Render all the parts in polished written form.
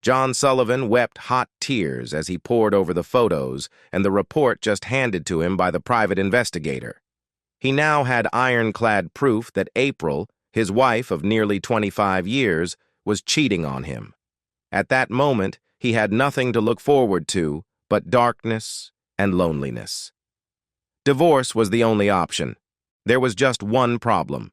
John Sullivan wept hot tears as he pored over the photos and the report just handed to him by the private investigator. He now had ironclad proof that April, his wife of nearly 25 years, was cheating on him. At that moment, he had nothing to look forward to but darkness and loneliness. Divorce was the only option. There was just one problem.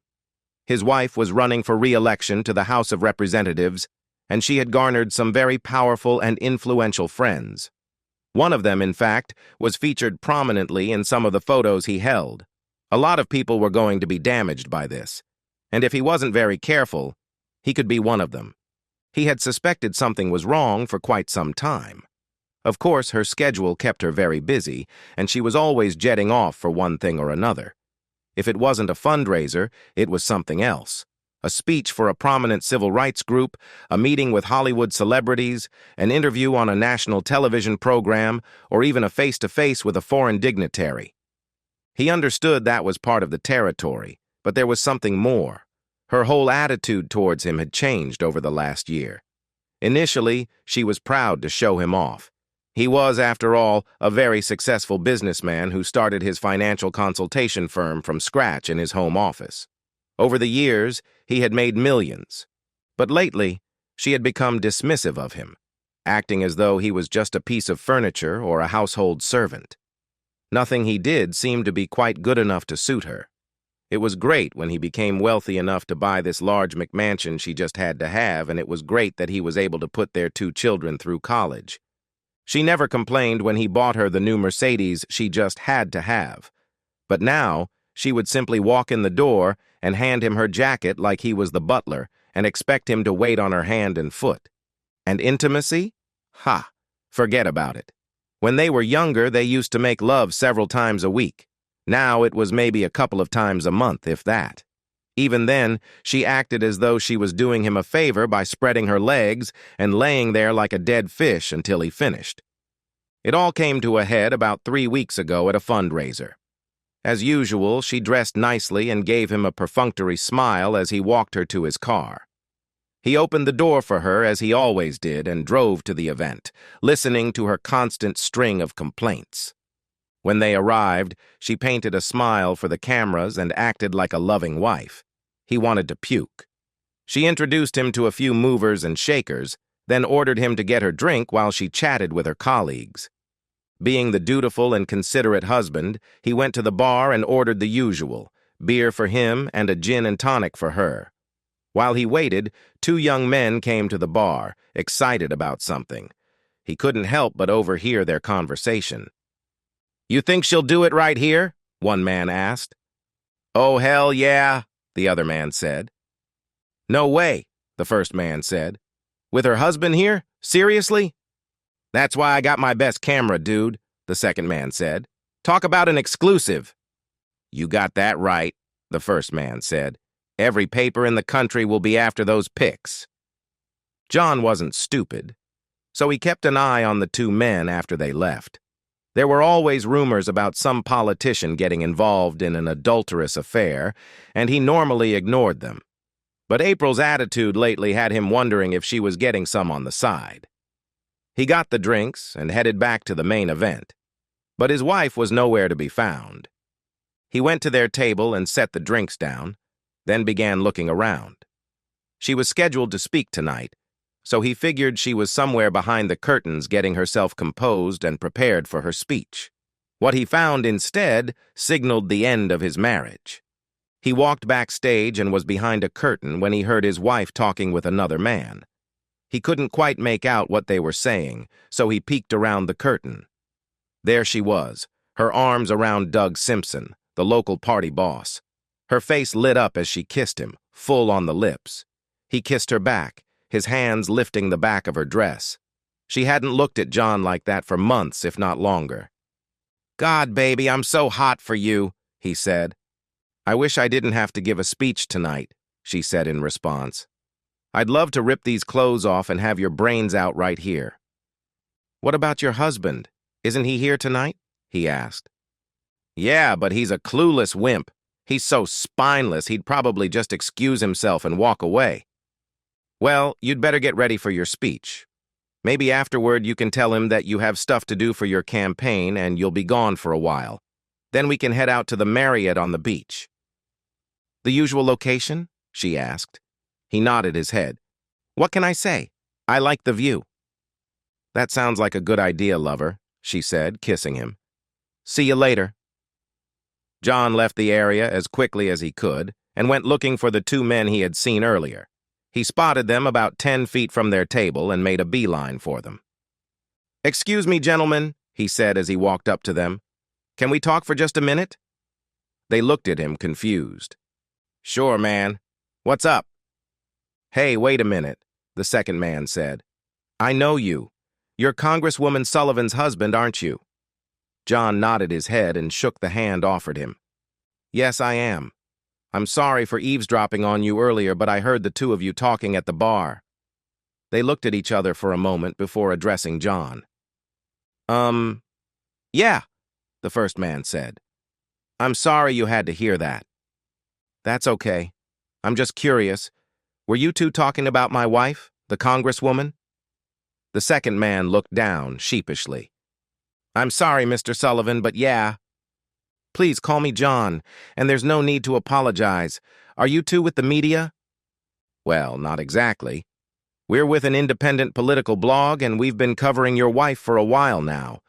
His wife was running for re-election to the House of Representatives, and she had garnered some very powerful and influential friends. One of them, in fact, was featured prominently in some of the photos he held. A lot of people were going to be damaged by this, and if he wasn't very careful, he could be one of them. He had suspected something was wrong for quite some time. Of course, her schedule kept her very busy, and she was always jetting off for one thing or another. If it wasn't a fundraiser, it was something else. A speech for a prominent civil rights group, a meeting with Hollywood celebrities, an interview on a national television program, or even a face-to-face with a foreign dignitary. He understood that was part of the territory, but there was something more. Her whole attitude towards him had changed over the last year. Initially, she was proud to show him off. He was, after all, a very successful businessman who started his financial consultation firm from scratch in his home office. Over the years, he had made millions. But lately, she had become dismissive of him, acting as though he was just a piece of furniture or a household servant. Nothing he did seemed to be quite good enough to suit her. It was great when he became wealthy enough to buy this large McMansion she just had to have, and it was great that he was able to put their 2 children through college. She never complained when he bought her the new Mercedes she just had to have. But now, she would simply walk in the door and hand him her jacket like he was the butler and expect him to wait on her hand and foot. And intimacy? Ha! Forget about it. When they were younger, they used to make love several times a week. Now it was maybe a couple of times a month, if that. Even then, she acted as though she was doing him a favor by spreading her legs and laying there like a dead fish until he finished. It all came to a head about 3 weeks ago at a fundraiser. As usual, she dressed nicely and gave him a perfunctory smile as he walked her to his car. He opened the door for her as he always did and drove to the event, listening to her constant string of complaints. When they arrived, she painted a smile for the cameras and acted like a loving wife. He wanted to puke. She introduced him to a few movers and shakers, then ordered him to get her drink while she chatted with her colleagues. Being the dutiful and considerate husband, he went to the bar and ordered the usual, beer for him and a gin and tonic for her. While he waited, 2 young men came to the bar, excited about something. He couldn't help but overhear their conversation. "You think she'll do it right here?" one man asked. "Oh, hell yeah," the other man said. "No way," the first man said. "With her husband here? Seriously?" "That's why I got my best camera, dude," the second man said. "Talk about an exclusive." "You got that right," the first man said. "Every paper in the country will be after those pics." John wasn't stupid, so he kept an eye on the 2 men after they left. There were always rumors about some politician getting involved in an adulterous affair, and he normally ignored them. But April's attitude lately had him wondering if she was getting some on the side. He got the drinks and headed back to the main event, but his wife was nowhere to be found. He went to their table and set the drinks down, then began looking around. She was scheduled to speak tonight, so he figured she was somewhere behind the curtains getting herself composed and prepared for her speech. What he found instead signaled the end of his marriage. He walked backstage and was behind a curtain when he heard his wife talking with another man. He couldn't quite make out what they were saying, so he peeked around the curtain. There she was, her arms around Doug Simpson, the local party boss. Her face lit up as she kissed him, full on the lips. He kissed her back, his hands lifting the back of her dress. She hadn't looked at John like that for months, if not longer. "God, baby, I'm so hot for you," he said. "I wish I didn't have to give a speech tonight," she said in response. "I'd love to rip these clothes off and have your brains out right here." "What about your husband? Isn't he here tonight?" he asked. "Yeah, but he's a clueless wimp. He's so spineless he'd probably just excuse himself and walk away." "Well, you'd better get ready for your speech." Maybe afterward you can tell him that you have stuff to do for your campaign and you'll be gone for a while. Then we can head out to the Marriott on the beach." "The usual location?" she asked. He nodded his head. "What can I say? I like the view." "That sounds like a good idea, lover," she said, kissing him. "See you later." John left the area as quickly as he could and went looking for the two men he had seen earlier. He spotted them about 10 feet from their table and made a beeline for them. "Excuse me, gentlemen," he said as he walked up to them. "Can we talk for just a minute?" They looked at him, confused. "Sure, man. What's up?" "Hey, wait a minute," the second man said. "I know you. You're Congresswoman Sullivan's husband, aren't you?" John nodded his head and shook the hand offered him. "Yes, I am. I'm sorry for eavesdropping on you earlier, but I heard the two of you talking at the bar." They looked at each other for a moment before addressing John. Yeah," the first man said. "I'm sorry you had to hear that." "That's okay. I'm just curious. Were you two talking about my wife, the Congresswoman?" The second man looked down sheepishly. "I'm sorry, Mr. Sullivan, but yeah." "Please call me John, and there's no need to apologize. Are you two with the media?" "Well, not exactly. We're with an independent political blog, and we've been covering your wife for a while now.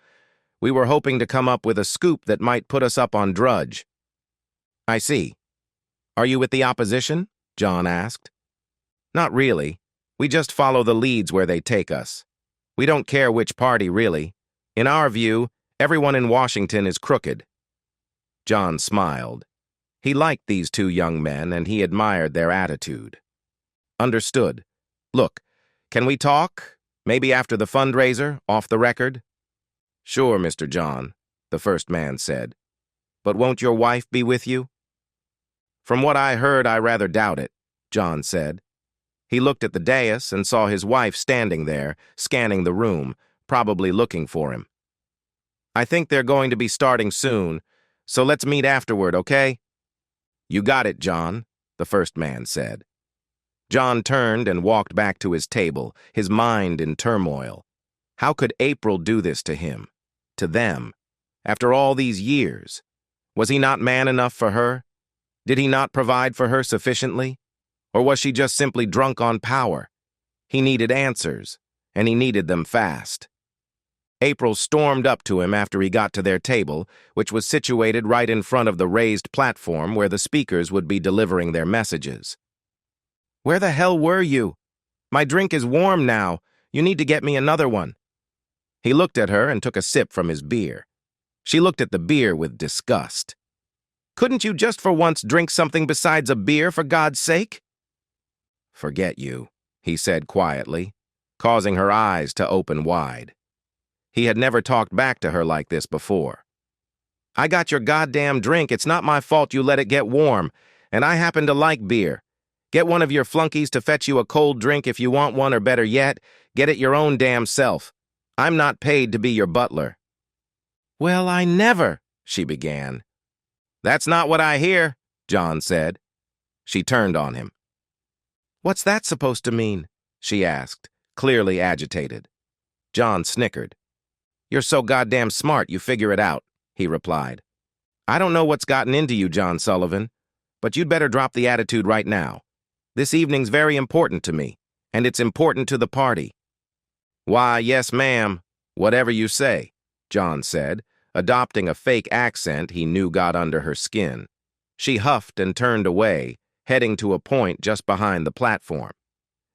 We were hoping to come up with a scoop that might put us up on Drudge." "I see. Are you with the opposition?" John asked. "Not really. We just follow the leads where they take us. We don't care which party, really. In our view, everyone in Washington is crooked." John smiled. He liked these two young men, and he admired their attitude. "Understood. Look, can we talk? Maybe after the fundraiser, off the record?" "Sure, Mr. John," the first man said. "But won't your wife be with you?" "From what I heard, I rather doubt it," John said. He looked at the dais and saw his wife standing there, scanning the room, probably looking for him. "I think they're going to be starting soon, so let's meet afterward, okay?" "You got it, John," the first man said. John turned and walked back to his table, his mind in turmoil. How could April do this to him, to them, after all these years? Was he not man enough for her? Did he not provide for her sufficiently? Or was she just simply drunk on power? He needed answers, and he needed them fast. April stormed up to him after he got to their table, which was situated right in front of the raised platform where the speakers would be delivering their messages. "Where the hell were you? My drink is warm now. You need to get me another one." He looked at her and took a sip from his beer. She looked at the beer with disgust. "Couldn't you just for once drink something besides a beer, for God's sake?" "Forget you," he said quietly, causing her eyes to open wide. He had never talked back to her like this before. "I got your goddamn drink. It's not my fault you let it get warm, and I happen to like beer. Get one of your flunkies to fetch you a cold drink if you want one, or better yet, get it your own damn self. I'm not paid to be your butler." "Well, I never," she began. "That's not what I hear," John said. She turned on him. "What's that supposed to mean?" she asked, clearly agitated. John snickered. "You're so goddamn smart, you figure it out," he replied. "I don't know what's gotten into you, John Sullivan, but you'd better drop the attitude right now. This evening's very important to me, and it's important to the party." "Why, yes, ma'am, whatever you say," John said, adopting a fake accent he knew got under her skin. She huffed and turned away, heading to a point just behind the platform.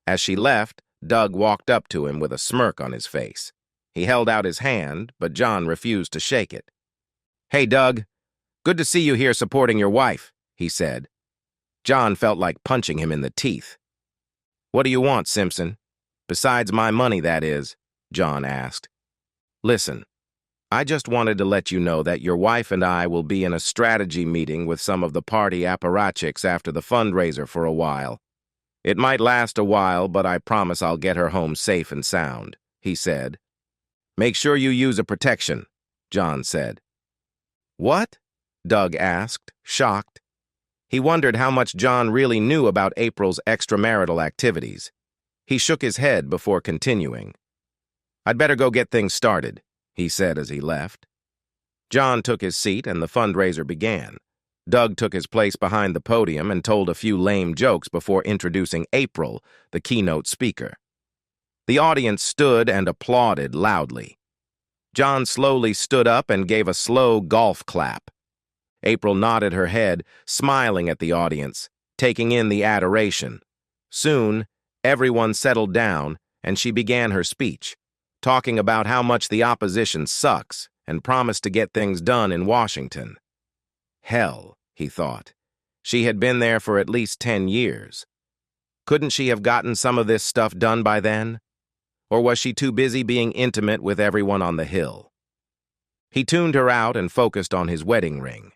As she left, Doug walked up to him with a smirk on his face. He held out his hand, but John refused to shake it. "Hey, Doug. Good to see you here supporting your wife," he said. John felt like punching him in the teeth. "What do you want, Simpson? Besides my money, that is," John asked. "Listen, I just wanted to let you know that your wife and I will be in a strategy meeting with some of the party apparatchiks after the fundraiser for a while. It might last a while, but I promise I'll get her home safe and sound," he said. "Make sure you use a protection," John said. "What?" Doug asked, shocked. He wondered how much John really knew about April's extramarital activities. He shook his head before continuing. I'd better go get things started, he said as he left. John took his seat and the fundraiser began. Doug took his place behind the podium and told a few lame jokes before introducing April, the keynote speaker. The audience stood and applauded loudly. John slowly stood up and gave a slow golf clap. April nodded her head, smiling at the audience, taking in the adoration. Soon, everyone settled down, and she began her speech, talking about how much the opposition sucks and promised to get things done in Washington. Hell, he thought. She had been there for at least 10 years. Couldn't she have gotten some of this stuff done by then? Or was she too busy being intimate with everyone on the Hill? He tuned her out and focused on his wedding ring.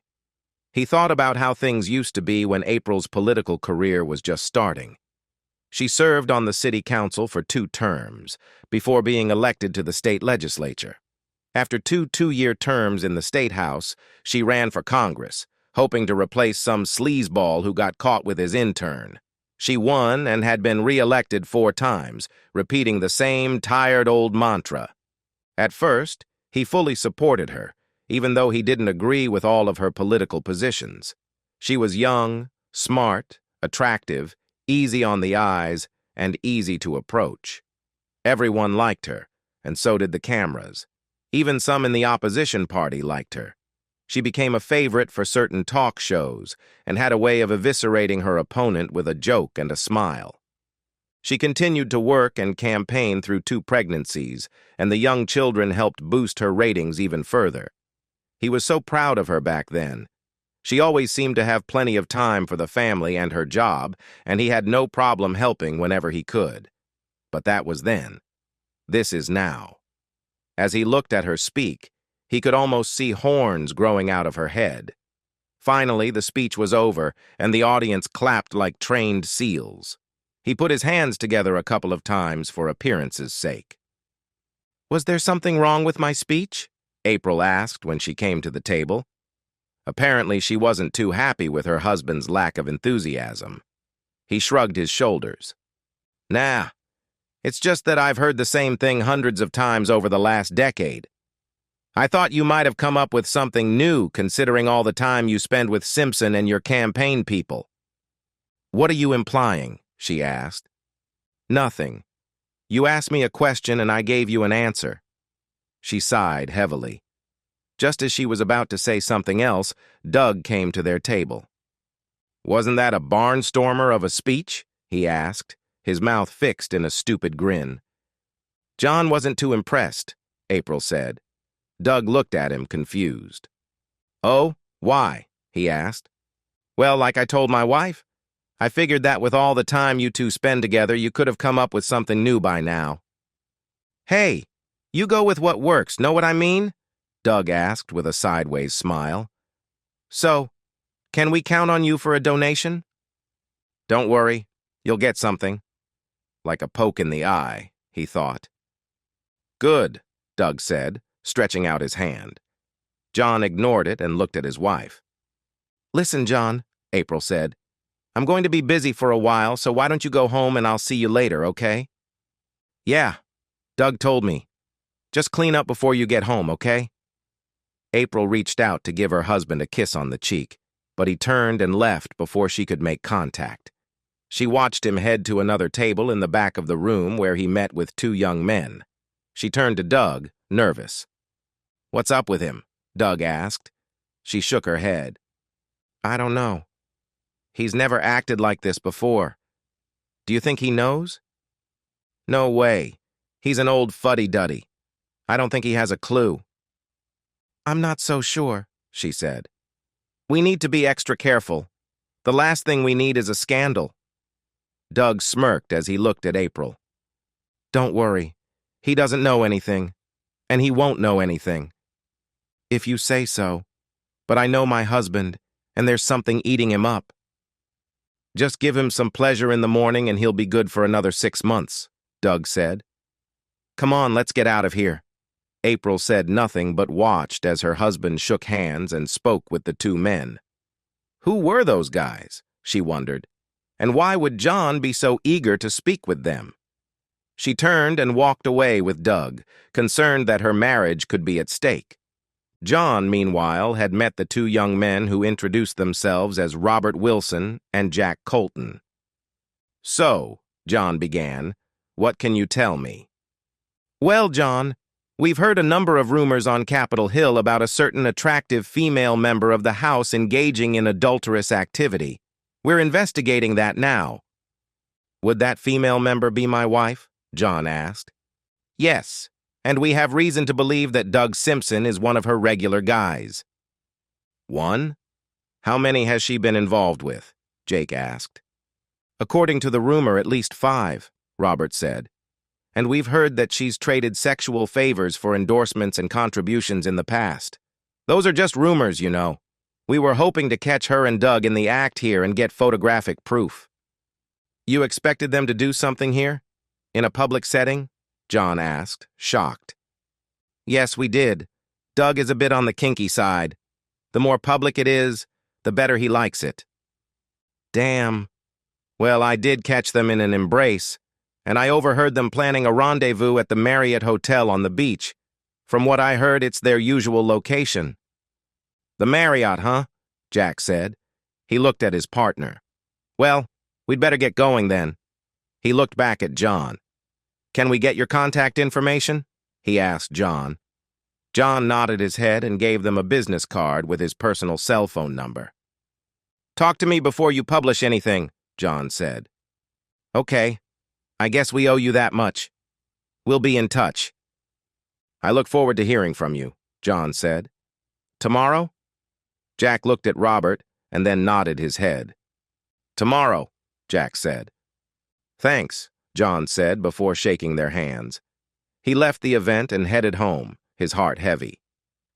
He thought about how things used to be when April's political career was just starting. She served on the city council for 2 terms before being elected to the state legislature. After 2 two-year terms in the state house, she ran for Congress, hoping to replace some sleazeball who got caught with his intern. She won and had been re-elected 4 times, repeating the same tired old mantra. At first, he fully supported her, even though he didn't agree with all of her political positions. She was young, smart, attractive, easy on the eyes, and easy to approach. Everyone liked her, and so did the cameras. Even some in the opposition party liked her. She became a favorite for certain talk shows and had a way of eviscerating her opponent with a joke and a smile. She continued to work and campaign through 2 pregnancies, and the young children helped boost her ratings even further. He was so proud of her back then. She always seemed to have plenty of time for the family and her job, and he had no problem helping whenever he could. But that was then. This is now. As he looked at her speak, he could almost see horns growing out of her head. Finally, the speech was over, and the audience clapped like trained seals. He put his hands together a couple of times for appearance's sake. "Was there something wrong with my speech?" April asked when she came to the table. Apparently, she wasn't too happy with her husband's lack of enthusiasm. He shrugged his shoulders. "Nah, it's just that I've heard the same thing hundreds of times over the last decade. I thought you might have come up with something new considering all the time you spend with Simpson and your campaign people." "What are you implying?" she asked. "Nothing. You asked me a question and I gave you an answer." She sighed heavily. Just as she was about to say something else, Doug came to their table. "Wasn't that a barnstormer of a speech?" he asked, his mouth fixed in a stupid grin. "John wasn't too impressed," April said. Doug looked at him, confused. "Oh, why?" he asked. "Well, like I told my wife, I figured that with all the time you 2 spend together, you could have come up with something new by now." "Hey, you go with what works, know what I mean?" Doug asked with a sideways smile. "So, can we count on you for a donation?" "Don't worry, you'll get something." Like a poke in the eye, he thought. "Good," Doug said, stretching out his hand. John ignored it and looked at his wife. "Listen, John," April said, "I'm going to be busy for a while, so why don't you go home and I'll see you later, okay?" "Yeah," Doug told me. "Just clean up before you get home, okay?" April reached out to give her husband a kiss on the cheek, but he turned and left before she could make contact. She watched him head to another table in the back of the room where he met with 2 young men. She turned to Doug, nervous. "What's up with him?" Doug asked. She shook her head. "I don't know. He's never acted like this before. Do you think he knows?" "No way. He's an old fuddy-duddy. I don't think he has a clue." "I'm not so sure," she said. "We need to be extra careful. The last thing we need is a scandal." Doug smirked as he looked at April. "Don't worry. He doesn't know anything, and he won't know anything." "If you say so. But I know my husband, and there's something eating him up." "Just give him some pleasure in the morning and he'll be good for another 6 months," Doug said. "Come on, let's get out of here." April said nothing but watched as her husband shook hands and spoke with the 2 men. Who were those guys, she wondered, and why would John be so eager to speak with them? She turned and walked away with Doug, concerned that her marriage could be at stake. John, meanwhile, had met the two young men who introduced themselves as Robert Wilson and Jack Colton. "So," John began, "what can you tell me?" "Well, John, we've heard a number of rumors on Capitol Hill about a certain attractive female member of the House engaging in adulterous activity. We're investigating that now." "Would that female member be my wife?" John asked. "Yes, and we have reason to believe that Doug Simpson is one of her regular guys." "One? How many has she been involved with?" Jake asked. "According to the rumor, at least 5, Robert said. And we've heard that she's traded sexual favors for endorsements and contributions in the past. Those are just rumors, you know. We were hoping to catch her and Doug in the act here and get photographic proof." "You expected them to do something here? In a public setting?" John asked, shocked. "Yes, we did. Doug is a bit on the kinky side. The more public it is, the better he likes it." "Damn. Well, I did catch them in an embrace, and I overheard them planning a rendezvous at the Marriott Hotel on the beach. From what I heard, it's their usual location." "The Marriott, huh?" Jack said. He looked at his partner. "Well, we'd better get going then." He looked back at John. "Can we get your contact information?" he asked John. John nodded his head and gave them a business card with his personal cell phone number. "Talk to me before you publish anything," John said. "Okay. I guess we owe you that much. We'll be in touch." "I look forward to hearing from you," John said. "Tomorrow?" Jack looked at Robert and then nodded his head. "Tomorrow," Jack said. "Thanks," John said before shaking their hands. He left the event and headed home, his heart heavy.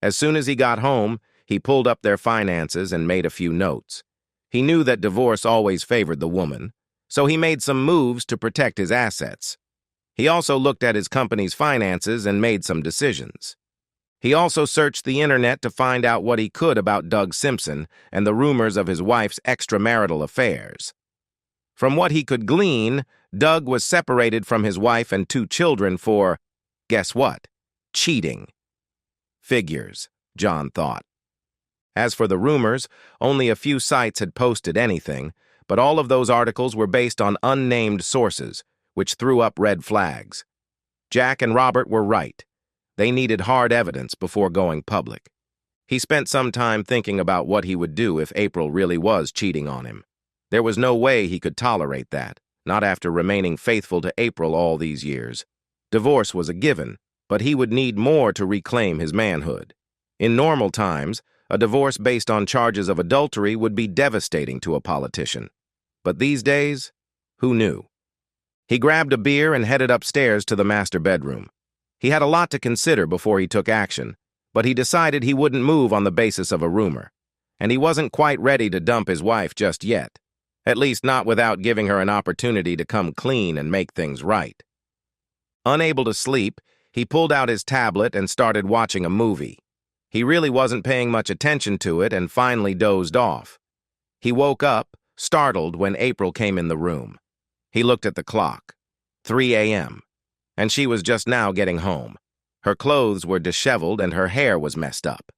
As soon as he got home, he pulled up their finances and made a few notes. He knew that divorce always favored the woman, so he made some moves to protect his assets. He also looked at his company's finances and made some decisions. He also searched the internet to find out what he could about Doug Simpson and the rumors of his wife's extramarital affairs. From what he could glean, Doug was separated from his wife and 2 children for, guess what? Cheating. Figures, John thought. As for the rumors, only a few sites had posted anything, but all of those articles were based on unnamed sources, which threw up red flags. Jack and Robert were right. They needed hard evidence before going public. He spent some time thinking about what he would do if April really was cheating on him. There was no way he could tolerate that, not after remaining faithful to April all these years. Divorce was a given, but he would need more to reclaim his manhood. In normal times, a divorce based on charges of adultery would be devastating to a politician. But these days, who knew? He grabbed a beer and headed upstairs to the master bedroom. He had a lot to consider before he took action, but he decided he wouldn't move on the basis of a rumor. And he wasn't quite ready to dump his wife just yet, at least not without giving her an opportunity to come clean and make things right. Unable to sleep, he pulled out his tablet and started watching a movie. He really wasn't paying much attention to it and finally dozed off. He woke up, startled, when April came in the room. He looked at the clock. 3 a.m. And she was just now getting home. Her clothes were disheveled and her hair was messed up.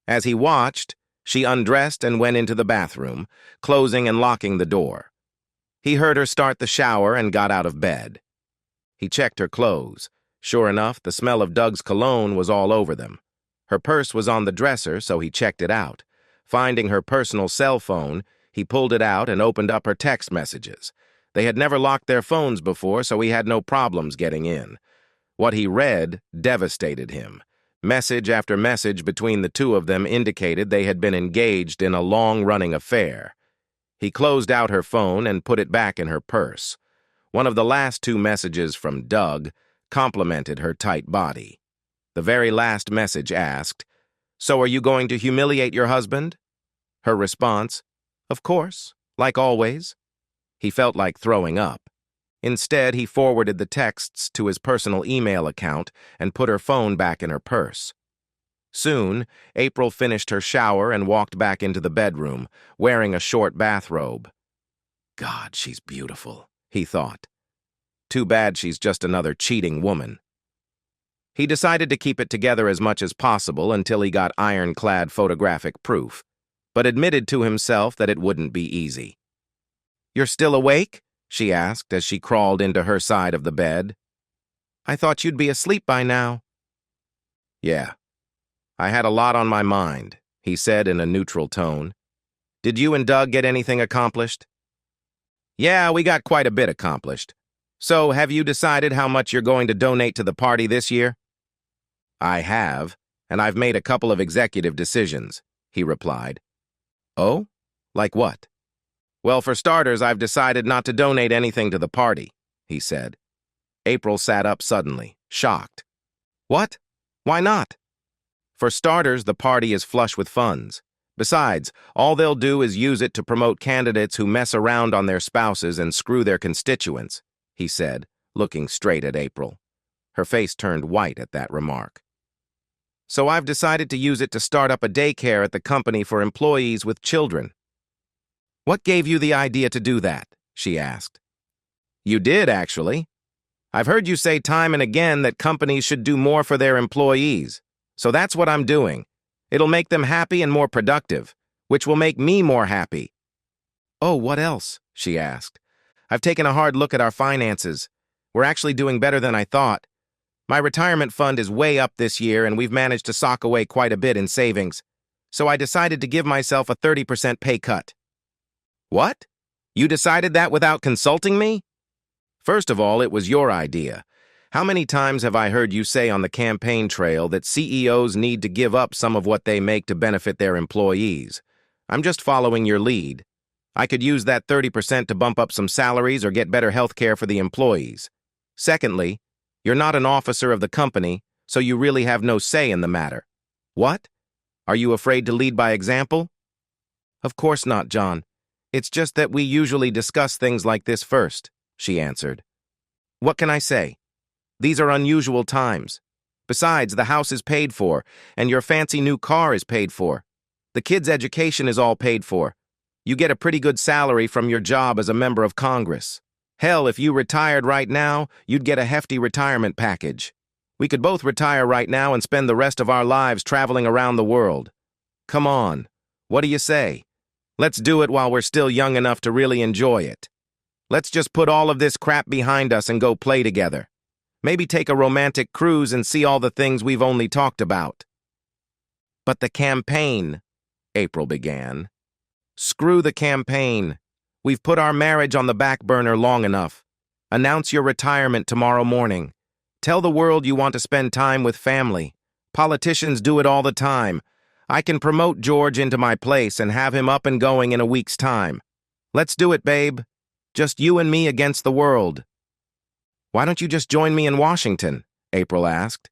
As he watched, she undressed and went into the bathroom, closing and locking the door. He heard her start the shower and got out of bed. He checked her clothes. Sure enough, the smell of Doug's cologne was all over them. Her purse was on the dresser, so he checked it out. Finding her personal cell phone, he pulled it out and opened up her text messages. They had never locked their phones before, so he had no problems getting in. What he read devastated him. Message after message between the two of them indicated they had been engaged in a long-running affair. He closed out her phone and put it back in her purse. One of the last 2 messages from Doug complimented her tight body. The very last message asked, "So are you going to humiliate your husband?" Her response, "Of course, like always." He felt like throwing up. Instead, he forwarded the texts to his personal email account and put her phone back in her purse. Soon, April finished her shower and walked back into the bedroom, wearing a short bathrobe. God, she's beautiful, he thought. Too bad she's just another cheating woman. He decided to keep it together as much as possible until he got ironclad photographic proof, but admitted to himself that it wouldn't be easy. "You're still awake?" she asked as she crawled into her side of the bed. "I thought you'd be asleep by now." "Yeah, I had a lot on my mind," he said in a neutral tone. "Did you and Doug get anything accomplished?" "Yeah, we got quite a bit accomplished. So, have you decided how much you're going to donate to the party this year?" "I have, and I've made a couple of executive decisions," he replied. "Oh? Like what?" "Well, for starters, I've decided not to donate anything to the party," he said. April sat up suddenly, shocked. "What? Why not?" "For starters, the party is flush with funds. Besides, all they'll do is use it to promote candidates who mess around on their spouses and screw their constituents," he said, looking straight at April. Her face turned white at that remark. "So I've decided to use it to start up a daycare at the company for employees with children." "What gave you the idea to do that?" she asked. "You did, actually. I've heard you say time and again that companies should do more for their employees. So that's what I'm doing. It'll make them happy and more productive, which will make me more happy." "Oh, what else?" she asked. "I've taken a hard look at our finances. We're actually doing better than I thought. My retirement fund is way up this year, and we've managed to sock away quite a bit in savings. So I decided to give myself a 30% pay cut." "What? You decided that without consulting me?" "First of all, it was your idea. How many times have I heard you say on the campaign trail that CEOs need to give up some of what they make to benefit their employees? I'm just following your lead. I could use that 30% to bump up some salaries or get better health care for the employees. Secondly, you're not an officer of the company, so you really have no say in the matter. What? Are you afraid to lead by example?" "Of course not, John. It's just that we usually discuss things like this first," she answered. "What can I say? These are unusual times. Besides, the house is paid for, and your fancy new car is paid for. The kids' education is all paid for. You get a pretty good salary from your job as a member of Congress. Hell, if you retired right now, you'd get a hefty retirement package. We could both retire right now and spend the rest of our lives traveling around the world. Come on, what do you say? Let's do it while we're still young enough to really enjoy it. Let's just put all of this crap behind us and go play together. Maybe take a romantic cruise and see all the things we've only talked about." "But the campaign," April began. "Screw the campaign. We've put our marriage on the back burner long enough. Announce your retirement tomorrow morning. Tell the world you want to spend time with family. Politicians do it all the time. I can promote George into my place and have him up and going in a week's time. Let's do it, babe. Just you and me against the world." "Why don't you just join me in Washington?" April asked.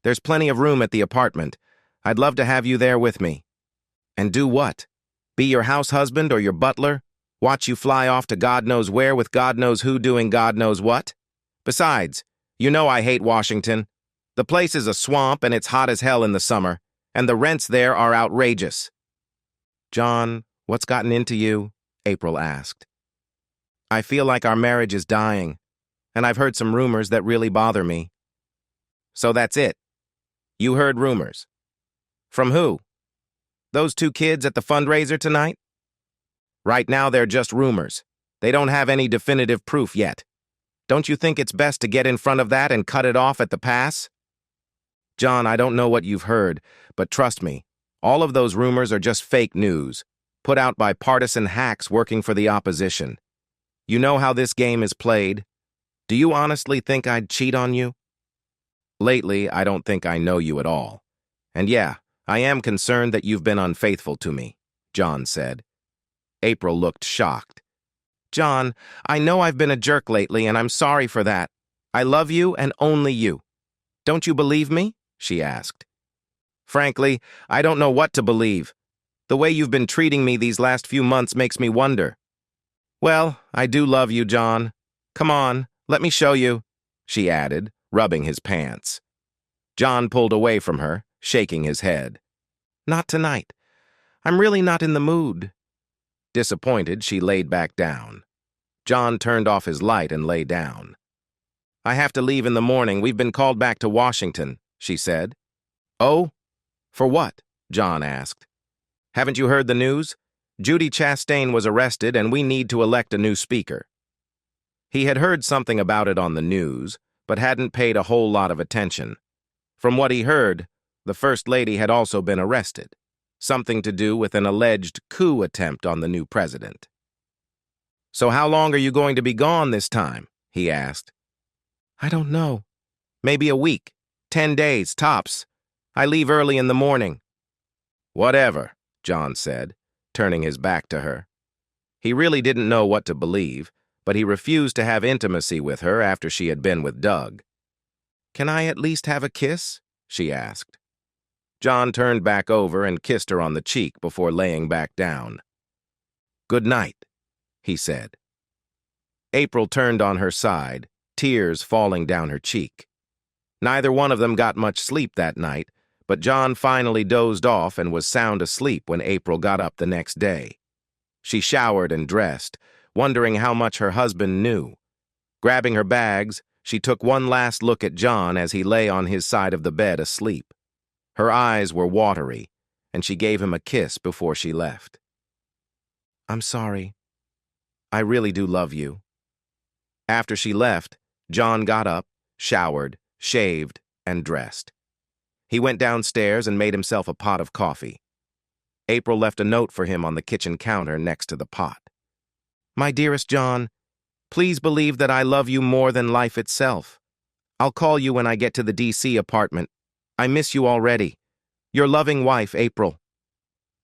"There's plenty of room at the apartment. I'd love to have you there with me." "And do what? Be your house husband or your butler? Watch you fly off to God knows where with God knows who doing God knows what? Besides, you know I hate Washington. The place is a swamp and it's hot as hell in the summer, and the rents there are outrageous." "John, what's gotten into you?" April asked. "I feel like our marriage is dying, and I've heard some rumors that really bother me." "So that's it? You heard rumors? From who? Those two kids at the fundraiser tonight?" "Right now they're just rumors. They don't have any definitive proof yet. Don't you think it's best to get in front of that and cut it off at the pass?" "John, I don't know what you've heard, but trust me, all of those rumors are just fake news, put out by partisan hacks working for the opposition. You know how this game is played. Do you honestly think I'd cheat on you?" "Lately, I don't think I know you at all. And yeah, I am concerned that you've been unfaithful to me," John said. April looked shocked. "John, I know I've been a jerk lately, and I'm sorry for that. I love you and only you. Don't you believe me?" she asked. "Frankly, I don't know what to believe. The way you've been treating me these last few months makes me wonder." "Well, I do love you, John. Come on, let me show you," she added, rubbing his pants. John pulled away from her, shaking his head. "Not tonight. I'm really not in the mood." Disappointed, she laid back down. John turned off his light and lay down. I have to leave in the morning. We've been called back to Washington, she said. Oh? For what? John asked. Haven't you heard the news? Judy Chastain was arrested and we need to elect a new speaker. He had heard something about it on the news, but hadn't paid a whole lot of attention. From what he heard, the First Lady had also been arrested, something to do with an alleged coup attempt on the new president. So how long are you going to be gone this time? He asked. I don't know. Maybe a week, 10 days, tops. I leave early in the morning. Whatever, John said, turning his back to her. He really didn't know what to believe, but he refused to have intimacy with her after she had been with Doug. Can I at least have a kiss? She asked. John turned back over and kissed her on the cheek before laying back down. Good night, he said. April turned on her side, tears falling down her cheek. Neither one of them got much sleep that night, but John finally dozed off and was sound asleep when April got up the next day. She showered and dressed, wondering how much her husband knew. Grabbing her bags, she took one last look at John as he lay on his side of the bed asleep. Her eyes were watery, and she gave him a kiss before she left. I'm sorry. I really do love you. After she left, John got up, showered, shaved, and dressed. He went downstairs and made himself a pot of coffee. April left a note for him on the kitchen counter next to the pot. My dearest John, please believe that I love you more than life itself. I'll call you when I get to the D.C. apartment. I miss you already. Your loving wife, April.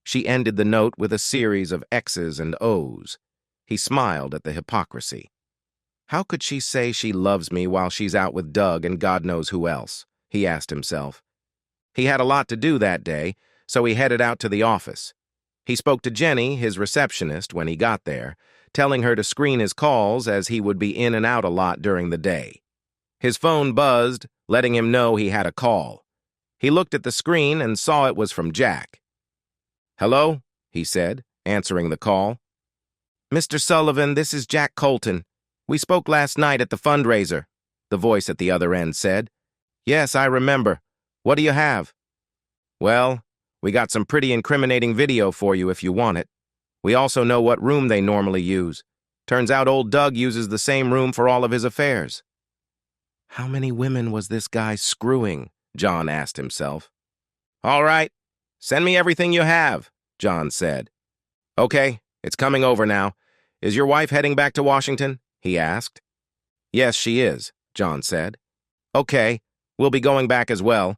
She ended the note with a series of X's and O's. He smiled at the hypocrisy. How could she say she loves me while she's out with Doug and God knows who else? He asked himself. He had a lot to do that day, so he headed out to the office. He spoke to Jenny, his receptionist, when he got there, telling her to screen his calls as he would be in and out a lot during the day. His phone buzzed, letting him know he had a call. He looked at the screen and saw it was from Jack. Hello, he said, answering the call. Mr. Sullivan, this is Jack Colton. We spoke last night at the fundraiser, the voice at the other end said. Yes, I remember. What do you have? Well, we got some pretty incriminating video for you if you want it. We also know what room they normally use. Turns out old Doug uses the same room for all of his affairs. How many women was this guy screwing? John asked himself. All right, send me everything you have, John said. Okay, it's coming over now. Is your wife heading back to Washington? He asked. Yes, she is, John said. Okay, we'll be going back as well.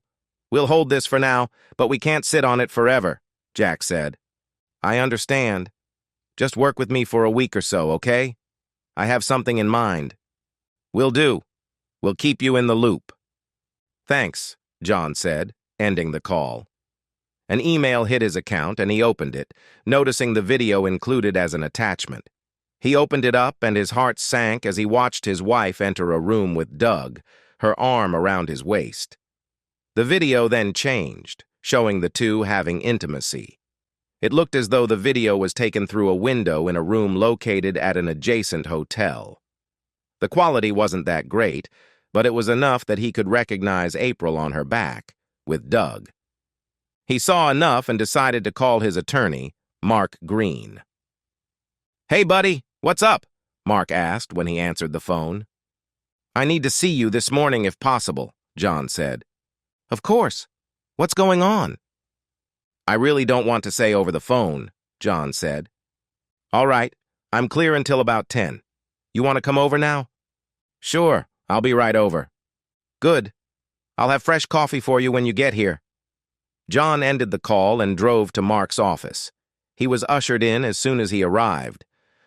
We'll hold this for now, but we can't sit on it forever, Jack said. I understand. Just work with me for a week or so, okay? I have something in mind. Will do. We'll keep you in the loop. Thanks, John said, ending the call. An email hit his account and he opened it, noticing the video included as an attachment. He opened it up and his heart sank as he watched his wife enter a room with Doug, her arm around his waist. The video then changed, showing the two having intimacy. It looked as though the video was taken through a window in a room located at an adjacent hotel. The quality wasn't that great, but it was enough that he could recognize April on her back, with Doug. He saw enough and decided to call his attorney, Mark Green. Hey, buddy, what's up? Mark asked when he answered the phone. I need to see you this morning if possible, John said. Of course. What's going on? I really don't want to say over the phone, John said. All right, I'm clear until about 10. You want to come over now? Sure, I'll be right over. Good. I'll have fresh coffee for you when you get here. John ended the call and drove to Mark's office. He was ushered in as soon as he arrived.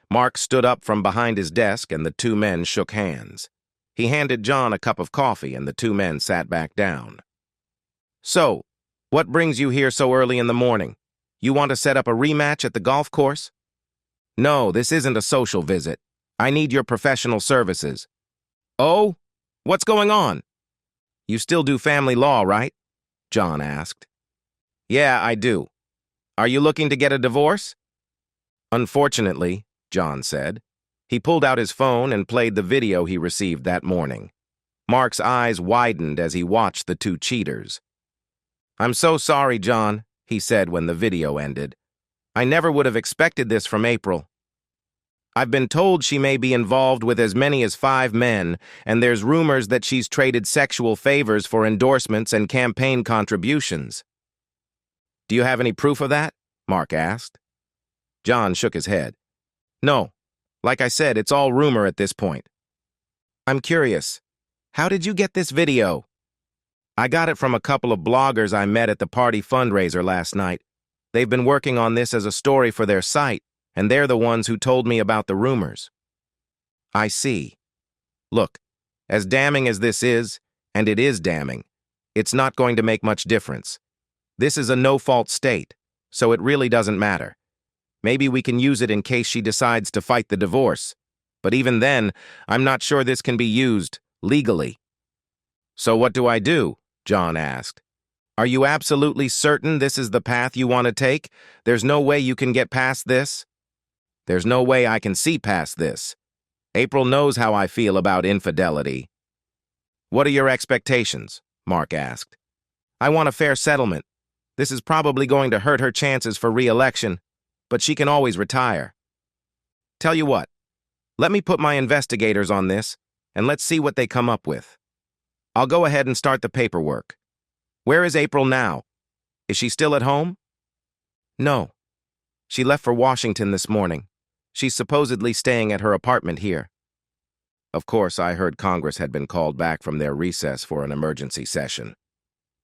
Mark stood up from behind his desk and the two men shook hands. He handed John a cup of coffee and the two men sat back down. So, what brings you here so early in the morning? You want to set up a rematch at the golf course? No, this isn't a social visit. I need your professional services. Oh? What's going on? You still do family law, right? John asked. Yeah, I do. Are you looking to get a divorce? Unfortunately, John said. He pulled out his phone and played the video he received that morning. Mark's eyes widened as he watched the two cheaters. "I'm so sorry, John," he said when the video ended. "I never would have expected this from April. I've been told she may be involved with as many as 5 men, and there's rumors that she's traded sexual favors for endorsements and campaign contributions." "Do you have any proof of that?" Mark asked. John shook his head. "No. Like I said, it's all rumor at this point." "I'm curious. How did you get this video?" "I got it from a couple of bloggers I met at the party fundraiser last night. They've been working on this as a story for their site, and they're the ones who told me about the rumors." "I see. Look, as damning as this is, and it is damning, it's not going to make much difference. This is a no-fault state, so it really doesn't matter. Maybe we can use it in case she decides to fight the divorce. But even then, I'm not sure this can be used legally." "So what do I do?" John asked. "Are you absolutely certain this is the path you want to take? There's no way you can get past this?" "There's no way I can see past this. April knows how I feel about infidelity." "What are your expectations?" Mark asked. "I want a fair settlement. This is probably going to hurt her chances for re-election, but she can always retire. Tell you what, let me put my investigators on this, and let's see what they come up with. I'll go ahead and start the paperwork. Where is April now? Is she still at home?" "No. She left for Washington this morning. She's supposedly staying at her apartment here." Of course, I heard Congress had been called back from their recess for an emergency session.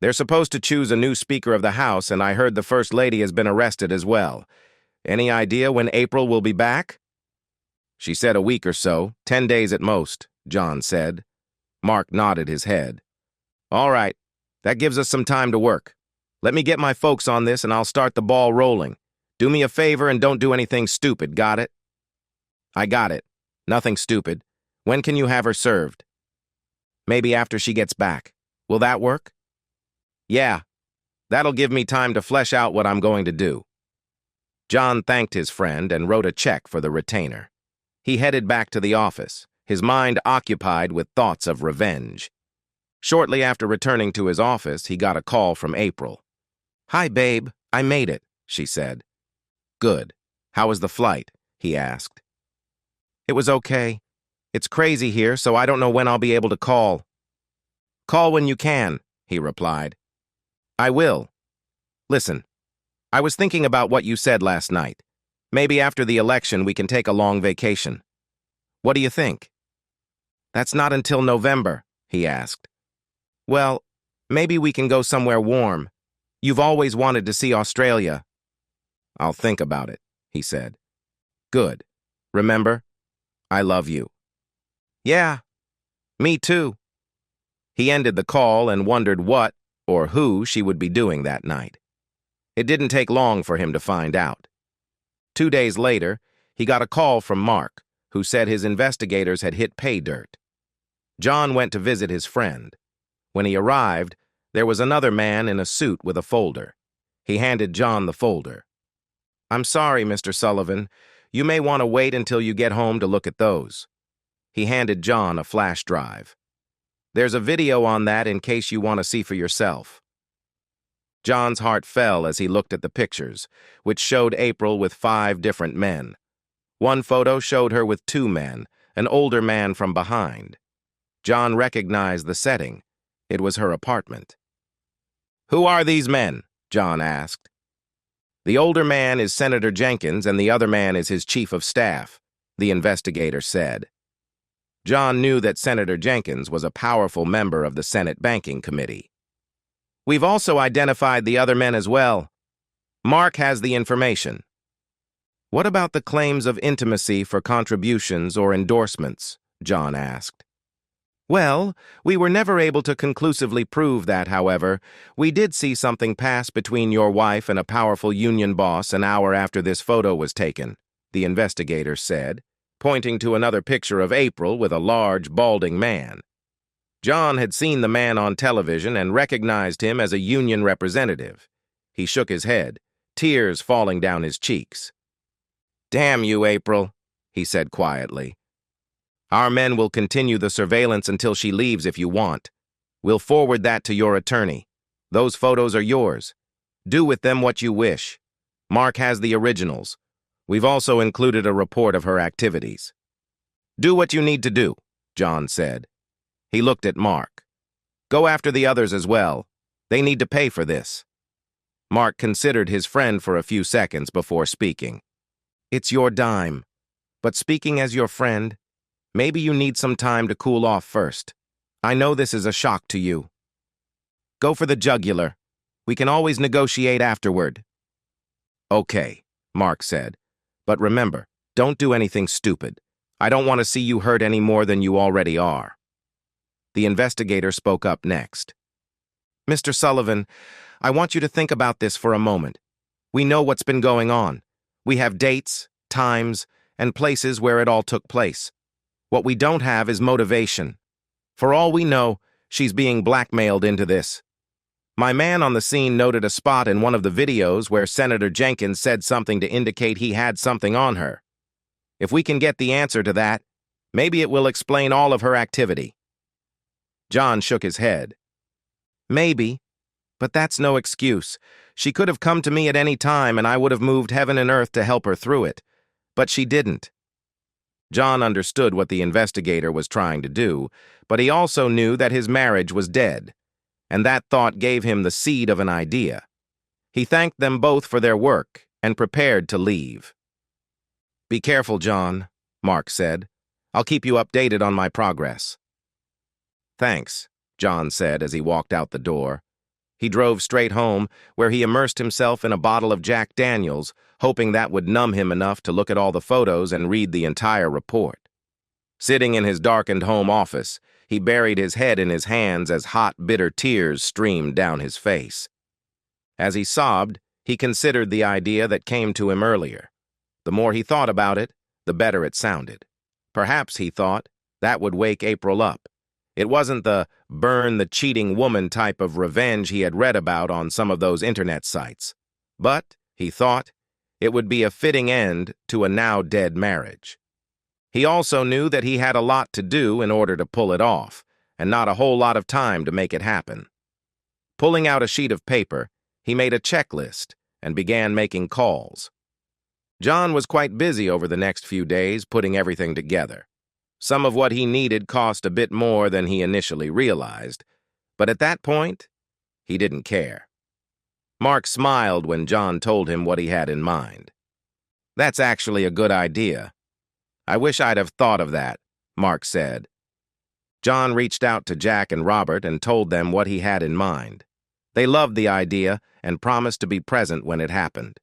They're supposed to choose a new Speaker of the House, and I heard the First Lady has been arrested as well. Any idea when April will be back?" "She said a week or so, 10 days at most," John said. Mark nodded his head. "All right, that gives us some time to work. Let me get my folks on this and I'll start the ball rolling. Do me a favor and don't do anything stupid, got it?" "I got it. Nothing stupid. When can you have her served?" "Maybe after she gets back. Will that work?" "Yeah, that'll give me time to flesh out what I'm going to do." John thanked his friend and wrote a check for the retainer. He headed back to the office, his mind occupied with thoughts of revenge. Shortly after returning to his office, he got a call from April. "Hi, babe. I made it," she said. "Good. How was the flight?" he asked. "It was okay. It's crazy here, so I don't know when I'll be able to call." "Call when you can," he replied. "I will. Listen, I was thinking about what you said last night. Maybe after the election we can take a long vacation. What do you think?" "That's not until November," he asked. "Well, maybe we can go somewhere warm. You've always wanted to see Australia." "I'll think about it," he said. "Good. Remember, I love you." "Yeah, me too." He ended the call and wondered what or who she would be doing that night. It didn't take long for him to find out. 2 days later, he got a call from Mark, who said his investigators had hit pay dirt. John went to visit his friend. When he arrived, there was another man in a suit with a folder. He handed John the folder. "I'm sorry, Mr. Sullivan. You may want to wait until you get home to look at those." He handed John a flash drive. "There's a video on that in case you want to see for yourself." John's heart fell as he looked at the pictures, which showed April with 5 different men. One photo showed her with 2 men, an older man from behind. John recognized the setting. It was her apartment. "Who are these men?" John asked. "The older man is Senator Jenkins and the other man is his chief of staff," the investigator said. John knew that Senator Jenkins was a powerful member of the Senate Banking Committee. "We've also identified the other men as well. Mark has the information." "What about the claims of intimacy for contributions or endorsements?" John asked. "Well, we were never able to conclusively prove that, however. We did see something pass between your wife and a powerful union boss an hour after this photo was taken," the investigator said, pointing to another picture of April with a large, balding man. John had seen the man on television and recognized him as a union representative. He shook his head, tears falling down his cheeks. "Damn you, April," he said quietly. Our men will continue the surveillance until she leaves if you want. We'll forward that to your attorney. Those photos are yours. Do with them what you wish. Mark has the originals. We've also included a report of her activities. Do what you need to do, John said. He looked at Mark. Go after the others as well. They need to pay for this. Mark considered his friend for a few seconds before speaking. It's your dime. But speaking as your friend, maybe you need some time to cool off first. I know this is a shock to you. Go for the jugular. We can always negotiate afterward. Okay, Mark said. But remember, don't do anything stupid. I don't want to see you hurt any more than you already are. The investigator spoke up next. Mr. Sullivan, I want you to think about this for a moment. We know what's been going on. We have dates, times, and places where it all took place. What we don't have is motivation. For all we know, she's being blackmailed into this. My man on the scene noted a spot in one of the videos where Senator Jenkins said something to indicate he had something on her. If we can get the answer to that, maybe it will explain all of her activity. John shook his head. Maybe, but that's no excuse. She could have come to me at any time and I would have moved heaven and earth to help her through it. But she didn't. John understood what the investigator was trying to do, but he also knew that his marriage was dead, and that thought gave him the seed of an idea. He thanked them both for their work and prepared to leave. Be careful, John, Mark said. I'll keep you updated on my progress. Thanks, John said as he walked out the door. He drove straight home, where he immersed himself in a bottle of Jack Daniels, hoping that would numb him enough to look at all the photos and read the entire report. Sitting in his darkened home office, he buried his head in his hands as hot, bitter tears streamed down his face. As he sobbed, he considered the idea that came to him earlier. The more he thought about it, the better it sounded. Perhaps, he thought, that would wake April up. It wasn't the burn the cheating woman type of revenge he had read about on some of those internet sites. But, he thought, it would be a fitting end to a now-dead marriage. He also knew that he had a lot to do in order to pull it off, and not a whole lot of time to make it happen. Pulling out a sheet of paper, he made a checklist and began making calls. John was quite busy over the next few days putting everything together. Some of what he needed cost a bit more than he initially realized, but at that point, he didn't care. Mark smiled when John told him what he had in mind. That's actually a good idea. I wish I'd have thought of that, Mark said. John reached out to Jack and Robert and told them what he had in mind. They loved the idea and promised to be present when it happened.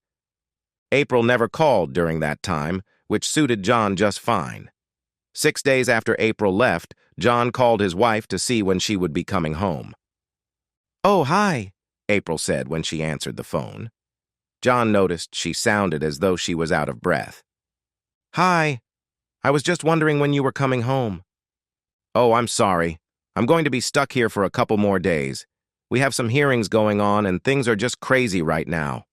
April never called during that time, which suited John just fine. 6 days after April left, John called his wife to see when she would be coming home. "Oh, hi," April said when she answered the phone. John noticed she sounded as though she was out of breath. "Hi. I was just wondering when you were coming home." "Oh, I'm sorry. I'm going to be stuck here for a couple more days. We have some hearings going on and things are just crazy right now."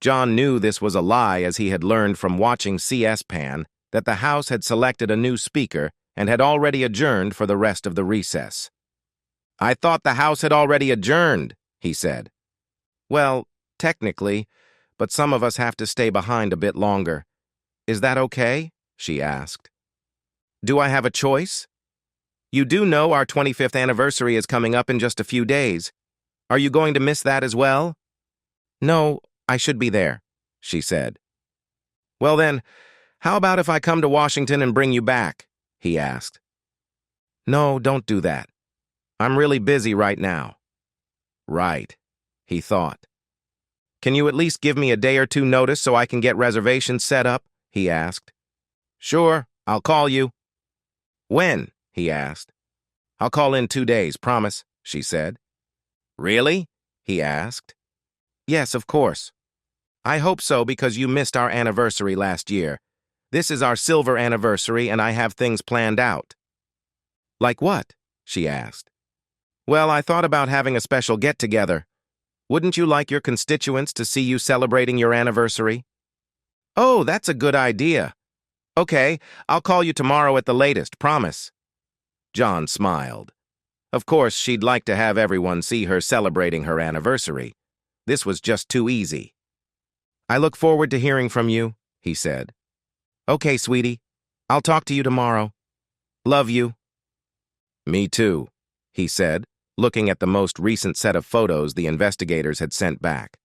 John knew this was a lie as he had learned from watching CS-PAN that the House had selected a new speaker and had already adjourned for the rest of the recess. "I thought the House had already adjourned," he said. "Well, technically, but some of us have to stay behind a bit longer. Is that okay?" she asked. "Do I have a choice? You do know our 25th anniversary is coming up in just a few days. Are you going to miss that as well?" "No, I should be there," she said. "Well then, how about if I come to Washington and bring you back?" he asked. "No, don't do that. I'm really busy right now." Right, he thought. "Can you at least give me a day or two notice so I can get reservations set up?" he asked. "Sure, I'll call you." "When?" he asked. "I'll call in 2 days, promise," she said. "Really?" he asked. "Yes, of course. I hope so because you missed our anniversary last year. This is our silver anniversary and I have things planned out." "Like what?" she asked. "Well, I thought about having a special get-together. Wouldn't you like your constituents to see you celebrating your anniversary?" "Oh, that's a good idea." Okay, I'll call you tomorrow at the latest, promise. John smiled. Of course, she'd like to have everyone see her celebrating her anniversary. This was just too easy. I look forward to hearing from you, he said. Okay, sweetie. I'll talk to you tomorrow. Love you. Me too, he said, looking at the most recent set of photos the investigators had sent back.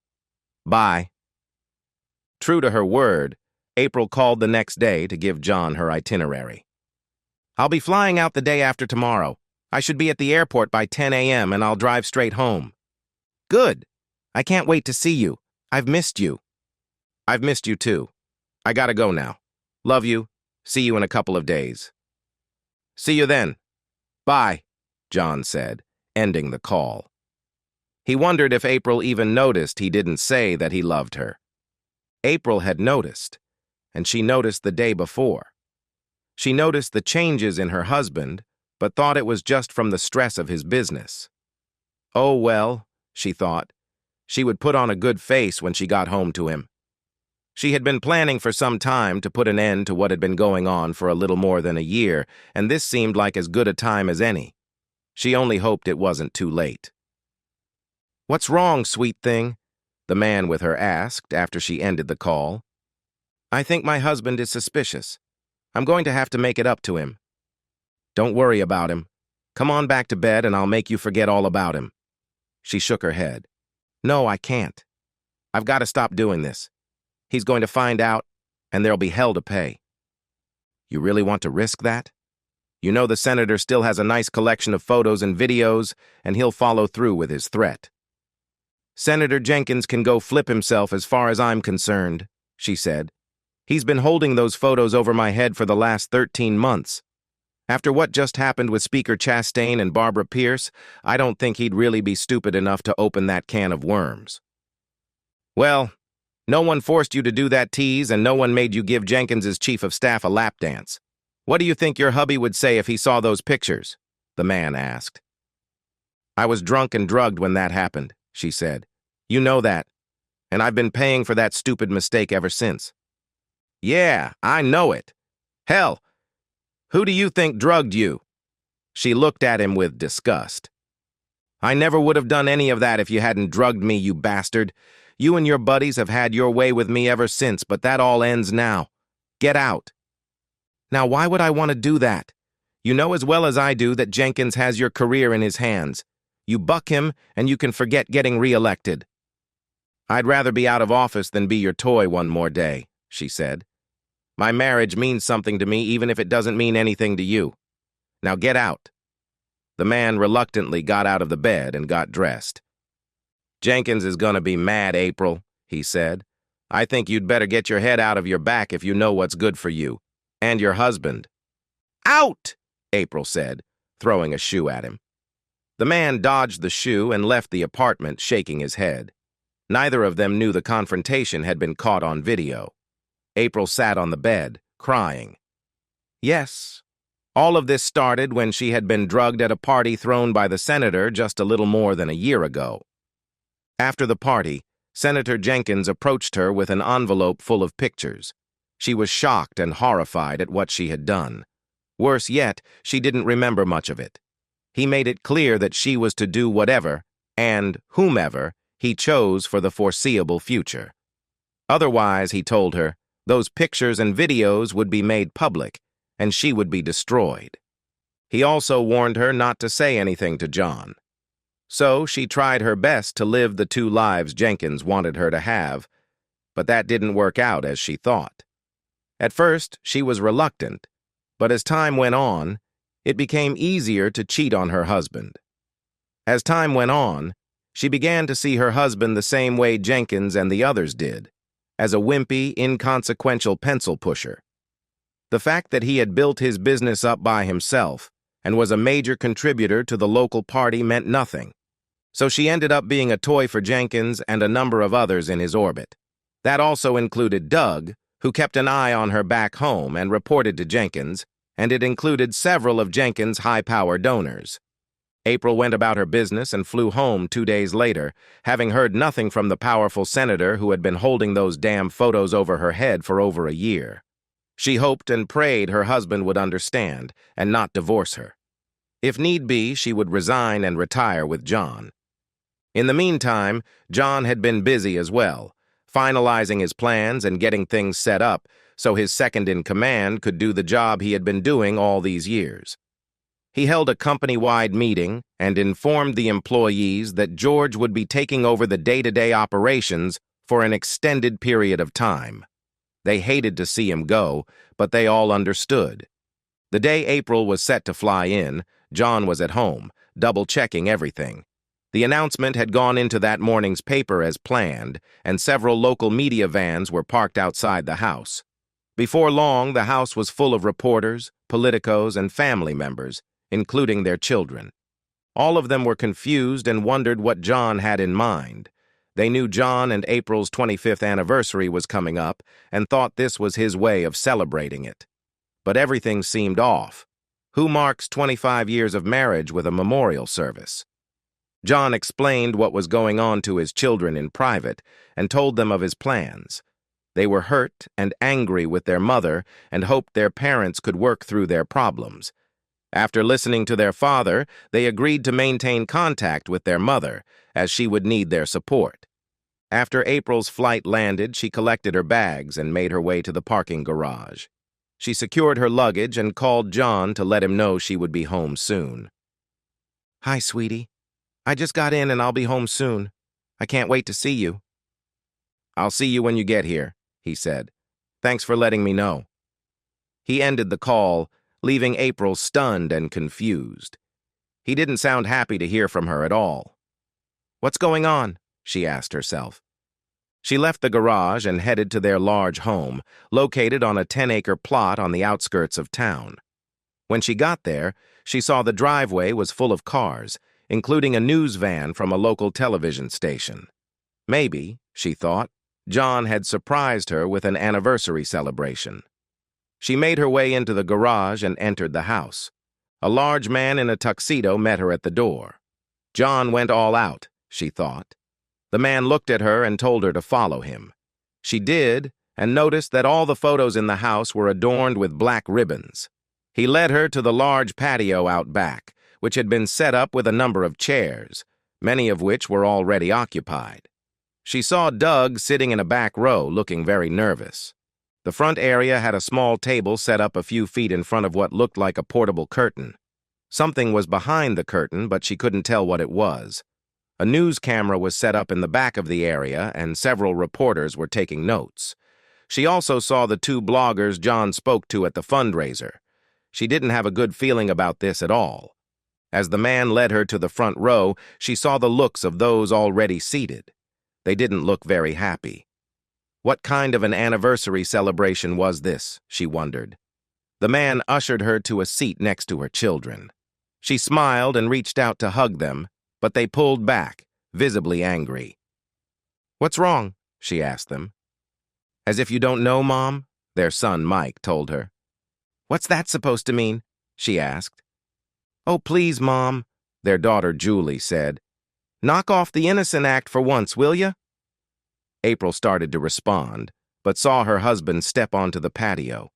Bye. True to her word, April called the next day to give John her itinerary. I'll be flying out the day after tomorrow. I should be at the airport by 10 a.m. and I'll drive straight home. Good. I can't wait to see you. I've missed you. I've missed you too. I gotta go now. Love you. See you in a couple of days. See you then. Bye, John said, ending the call. He wondered if April even noticed he didn't say that he loved her. April had noticed, and she noticed the day before. She noticed the changes in her husband, but thought it was just from the stress of his business. Oh well, she thought. She would put on a good face when she got home to him. She had been planning for some time to put an end to what had been going on for a little more than a year, and this seemed like as good a time as any. She only hoped it wasn't too late. What's wrong, sweet thing? The man with her asked after she ended the call. I think my husband is suspicious. I'm going to have to make it up to him. Don't worry about him. Come on back to bed and I'll make you forget all about him. She shook her head. No, I can't. I've got to stop doing this. He's going to find out, and there'll be hell to pay. You really want to risk that? You know the senator still has a nice collection of photos and videos, and he'll follow through with his threat. Senator Jenkins can go flip himself as far as I'm concerned, she said. He's been holding those photos over my head for the last 13 months. After what just happened with Speaker Chastain and Barbara Pierce, I don't think he'd really be stupid enough to open that can of worms. Well, no one forced you to do that tease, and no one made you give Jenkins's chief of staff a lap dance. What do you think your hubby would say if he saw those pictures? The man asked. I was drunk and drugged when that happened, she said. You know that. And I've been paying for that stupid mistake ever since. Yeah, I know it. Hell, who do you think drugged you? She looked at him with disgust. I never would have done any of that if you hadn't drugged me, you bastard. You and your buddies have had your way with me ever since, but that all ends now. Get out. Now, why would I want to do that? You know as well as I do that Jenkins has your career in his hands. You buck him, and you can forget getting re-elected. I'd rather be out of office than be your toy one more day, she said. My marriage means something to me even if it doesn't mean anything to you. Now get out. The man reluctantly got out of the bed and got dressed. Jenkins is gonna be mad, April, he said. I think you'd better get your head out of your back if you know what's good for you. And your husband. Out! April said, throwing a shoe at him. The man dodged the shoe and left the apartment, shaking his head. Neither of them knew the confrontation had been caught on video. April sat on the bed, crying. Yes, all of this started when she had been drugged at a party thrown by the senator just a little more than a year ago. After the party, Senator Jenkins approached her with an envelope full of pictures. She was shocked and horrified at what she had done. Worse yet, she didn't remember much of it. He made it clear that she was to do whatever, and whomever, he chose for the foreseeable future. Otherwise, he told her, those pictures and videos would be made public, and she would be destroyed. He also warned her not to say anything to John. So she tried her best to live the two lives Jenkins wanted her to have, but that didn't work out as she thought. At first, she was reluctant, but as time went on, it became easier to cheat on her husband. As time went on, she began to see her husband the same way Jenkins and the others did, as a wimpy, inconsequential pencil pusher. The fact that he had built his business up by himself and was a major contributor to the local party meant nothing. So she ended up being a toy for Jenkins and a number of others in his orbit. That also included Doug, who kept an eye on her back home and reported to Jenkins, and it included several of Jenkins' high-power donors. April went about her business and flew home 2 days later, having heard nothing from the powerful senator who had been holding those damn photos over her head for over a year. She hoped and prayed her husband would understand and not divorce her. If need be, she would resign and retire with John. In the meantime, John had been busy as well, finalizing his plans and getting things set up so his second-in-command could do the job he had been doing all these years. He held a company-wide meeting and informed the employees that George would be taking over the day-to-day operations for an extended period of time. They hated to see him go, but they all understood. The day April was set to fly in, John was at home, double-checking everything. The announcement had gone into that morning's paper as planned, and several local media vans were parked outside the house. Before long, the house was full of reporters, politicos, and family members, including their children. All of them were confused and wondered what John had in mind. They knew John and April's 25th anniversary was coming up and thought this was his way of celebrating it. But everything seemed off. Who marks 25 years of marriage with a memorial service? John explained what was going on to his children in private and told them of his plans. They were hurt and angry with their mother and hoped their parents could work through their problems. After listening to their father, they agreed to maintain contact with their mother, as she would need their support. After April's flight landed, she collected her bags and made her way to the parking garage. She secured her luggage and called John to let him know she would be home soon. "Hi, sweetie. I just got in and I'll be home soon. I can't wait to see you." "I'll see you when you get here," he said. "Thanks for letting me know." He ended the call, leaving April stunned and confused. He didn't sound happy to hear from her at all. "What's going on?" she asked herself. She left the garage and headed to their large home, located on a 10-acre plot on the outskirts of town. When she got there, she saw the driveway was full of cars, including a news van from a local television station. Maybe, she thought, John had surprised her with an anniversary celebration. She made her way into the garage and entered the house. A large man in a tuxedo met her at the door. John went all out, she thought. The man looked at her and told her to follow him. She did, and noticed that all the photos in the house were adorned with black ribbons. He led her to the large patio out back, which had been set up with a number of chairs, many of which were already occupied. She saw Doug sitting in a back row, looking very nervous. The front area had a small table set up a few feet in front of what looked like a portable curtain. Something was behind the curtain, but she couldn't tell what it was. A news camera was set up in the back of the area, and several reporters were taking notes. She also saw the two bloggers John spoke to at the fundraiser. She didn't have a good feeling about this at all. As the man led her to the front row, she saw the looks of those already seated. They didn't look very happy. What kind of an anniversary celebration was this, she wondered. The man ushered her to a seat next to her children. She smiled and reached out to hug them, but they pulled back, visibly angry. "What's wrong?" she asked them. "As if you don't know, Mom," their son Mike told her. "What's that supposed to mean?" she asked. "Oh, please, Mom," their daughter Julie said. "Knock off the innocent act for once, will ya?" April started to respond, but saw her husband step onto the patio.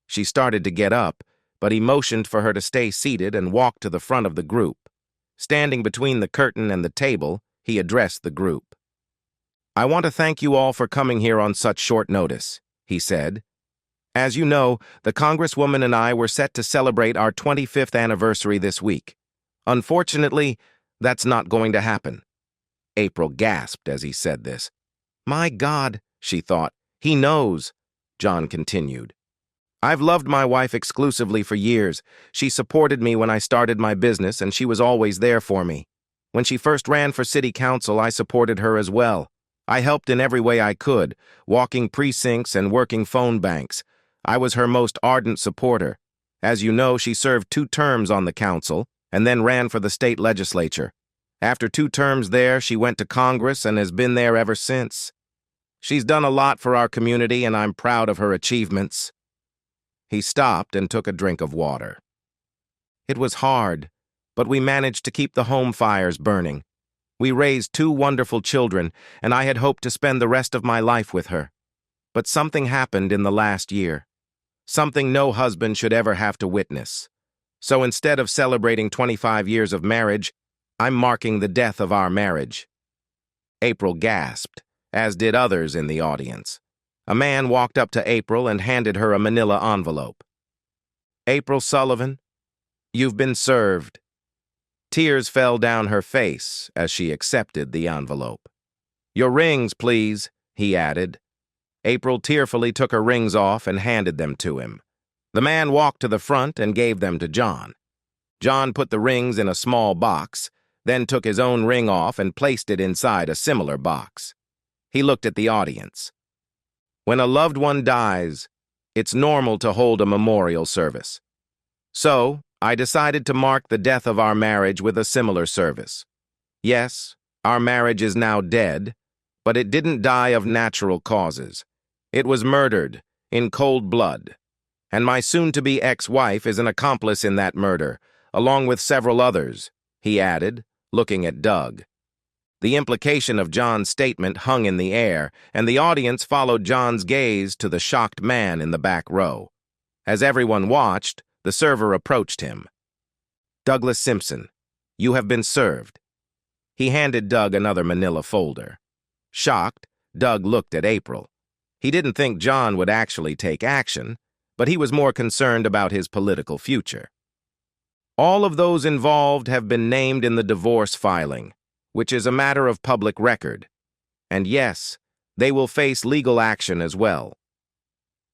She started to get up, but he motioned for her to stay seated and walk to the front of the group. Standing between the curtain and the table, he addressed the group. "I want to thank you all for coming here on such short notice," he said. "As you know, the Congresswoman and I were set to celebrate our 25th anniversary this week. Unfortunately, that's not going to happen." April gasped as he said this. "My God," she thought, "he knows." John continued. "I've loved my wife exclusively for years. She supported me when I started my business, and she was always there for me. When she first ran for city council, I supported her as well. I helped in every way I could, walking precincts and working phone banks. I was her most ardent supporter. As you know, she served 2 terms on the council and then ran for the state legislature. After 2 terms there, she went to Congress and has been there ever since. She's done a lot for our community, and I'm proud of her achievements." He stopped and took a drink of water. "It was hard, but we managed to keep the home fires burning. We raised 2 wonderful children, and I had hoped to spend the rest of my life with her. But something happened in the last year. something no husband should ever have to witness. So instead of celebrating 25 years of marriage, I'm marking the death of our marriage." April gasped, as did others in the audience. A man walked up to April and handed her a manila envelope. "April Sullivan, you've been served." Tears fell down her face as she accepted the envelope. "Your rings, please," he added. April tearfully took her rings off and handed them to him. The man walked to the front and gave them to John. John put the rings in a small box, then took his own ring off and placed it inside a similar box. He looked at the audience. When a loved one dies, it's normal to hold a memorial service. So, I decided to mark the death of our marriage with a similar service. Yes, our marriage is now dead, but it didn't die of natural causes. It was murdered, in cold blood. And my soon-to-be ex-wife is an accomplice in that murder, along with several others, he added, looking at Doug. The implication of John's statement hung in the air, and the audience followed John's gaze to the shocked man in the back row. As everyone watched, the server approached him. "Douglas Simpson, you have been served." He handed Doug another manila folder. Shocked, Doug looked at April. He didn't think John would actually take action, but he was more concerned about his political future. "All of those involved have been named in the divorce filing, which is a matter of public record. And yes, they will face legal action as well."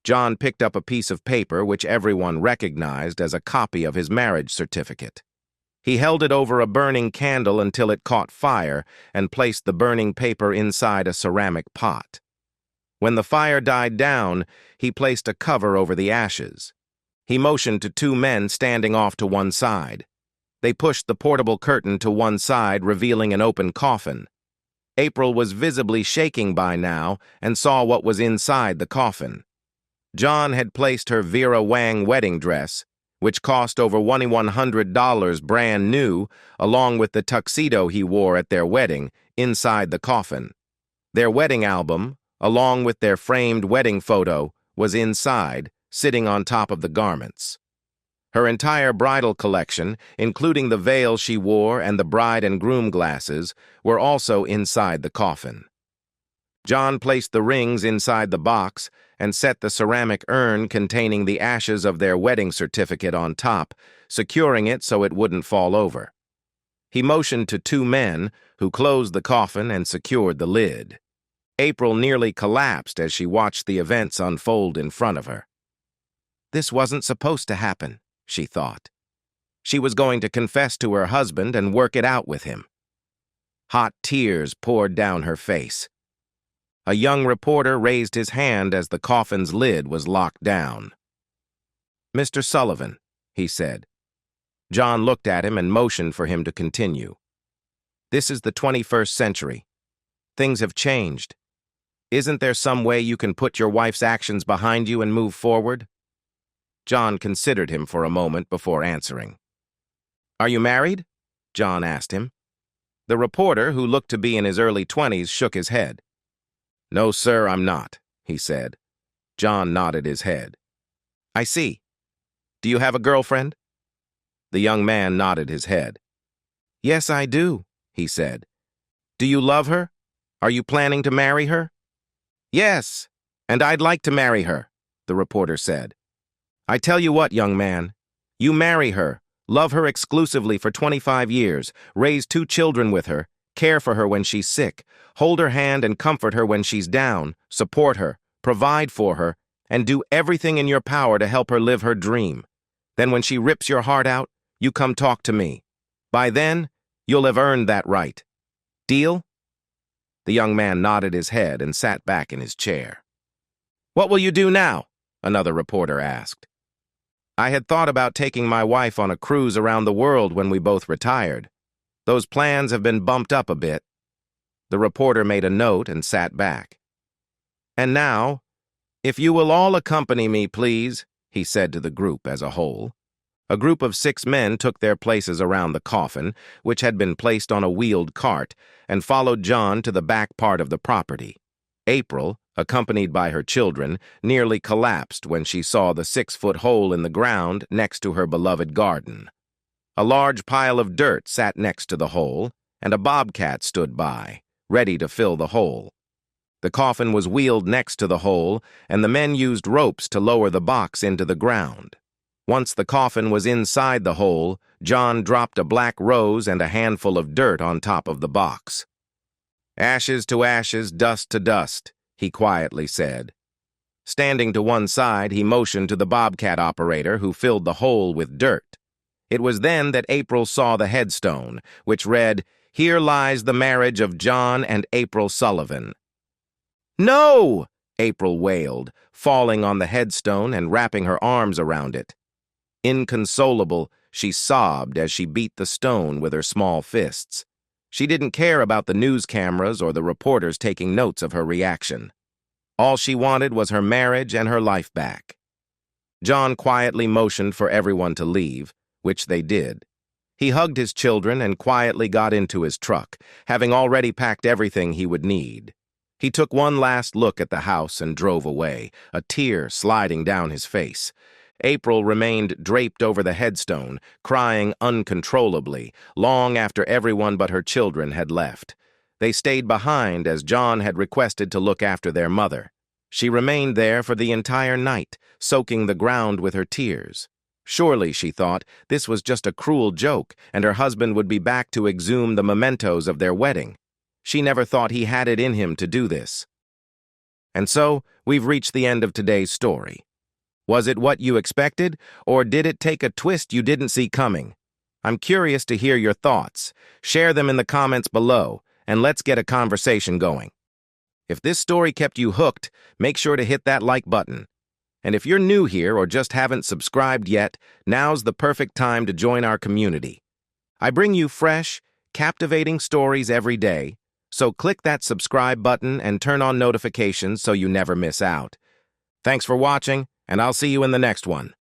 John picked up a piece of paper which everyone recognized as a copy of his marriage certificate. He held it over a burning candle until it caught fire and placed the burning paper inside a ceramic pot. When the fire died down, he placed a cover over the ashes. He motioned to two men standing off to one side. They pushed the portable curtain to one side, revealing an open coffin. April was visibly shaking by now and saw what was inside the coffin. John had placed her Vera Wang wedding dress, which cost over $2,100 brand new, along with the tuxedo he wore at their wedding, inside the coffin. Their wedding album, along with their framed wedding photo, was inside, sitting on top of the garments. Her entire bridal collection, including the veil she wore and the bride and groom glasses, were also inside the coffin. John placed the rings inside the box and set the ceramic urn containing the ashes of their wedding certificate on top, securing it so it wouldn't fall over. He motioned to two men, who closed the coffin and secured the lid. April nearly collapsed as she watched the events unfold in front of her. This wasn't supposed to happen, she thought. She was going to confess to her husband and work it out with him. Hot tears poured down her face. A young reporter raised his hand as the coffin's lid was locked down. "Mr. Sullivan," he said. John looked at him and motioned for him to continue. "This is the 21st century. Things have changed. Isn't there some way you can put your wife's actions behind you and move forward?" John considered him for a moment before answering. "Are you married?" John asked him. The reporter, who looked to be in his early 20s, shook his head. "No, sir, I'm not," he said. John nodded his head. "I see. Do you have a girlfriend?" The young man nodded his head. "Yes, I do," he said. "Do you love her? Are you planning to marry her?" "Yes, and I'd like to marry her," the reporter said. "I tell you what, young man, you marry her, love her exclusively for 25 years, raise 2 children with her, care for her when she's sick, hold her hand and comfort her when she's down, support her, provide for her, and do everything in your power to help her live her dream. Then when she rips your heart out, you come talk to me. By then, you'll have earned that right. Deal?" The young man nodded his head and sat back in his chair. "What will you do now?" another reporter asked. "I had thought about taking my wife on a cruise around the world when we both retired. Those plans have been bumped up a bit." The reporter made a note and sat back. "And now, if you will all accompany me, please," he said to the group as a whole. A group of 6 men took their places around the coffin, which had been placed on a wheeled cart, and followed John to the back part of the property. April, accompanied by her children, nearly collapsed when she saw the 6-foot hole in the ground next to her beloved garden. A large pile of dirt sat next to the hole, and a bobcat stood by, ready to fill the hole. The coffin was wheeled next to the hole, and the men used ropes to lower the box into the ground. Once the coffin was inside the hole, John dropped a black rose and a handful of dirt on top of the box. "Ashes to ashes, dust to dust," he quietly said. Standing to one side, he motioned to the bobcat operator, who filled the hole with dirt. It was then that April saw the headstone, which read, "Here lies the marriage of John and April Sullivan." "No!" April wailed, falling on the headstone and wrapping her arms around it. Inconsolable, she sobbed as she beat the stone with her small fists. She didn't care about the news cameras or the reporters taking notes of her reaction. All she wanted was her marriage and her life back. John quietly motioned for everyone to leave, which they did. He hugged his children and quietly got into his truck, having already packed everything he would need. He took one last look at the house and drove away, a tear sliding down his face. April remained draped over the headstone, crying uncontrollably, long after everyone but her children had left. They stayed behind as John had requested to look after their mother. She remained there for the entire night, soaking the ground with her tears. Surely, she thought, this was just a cruel joke, and her husband would be back to exhume the mementos of their wedding. She never thought he had it in him to do this. And so, we've reached the end of today's story. Was it what you expected, or did it take a twist you didn't see coming? I'm curious to hear your thoughts. Share them in the comments below, and let's get a conversation going. If this story kept you hooked, make sure to hit that like button. And if you're new here or just haven't subscribed yet, now's the perfect time to join our community. I bring you fresh, captivating stories every day, so click that subscribe button and turn on notifications so you never miss out. Thanks for watching, and I'll see you in the next one.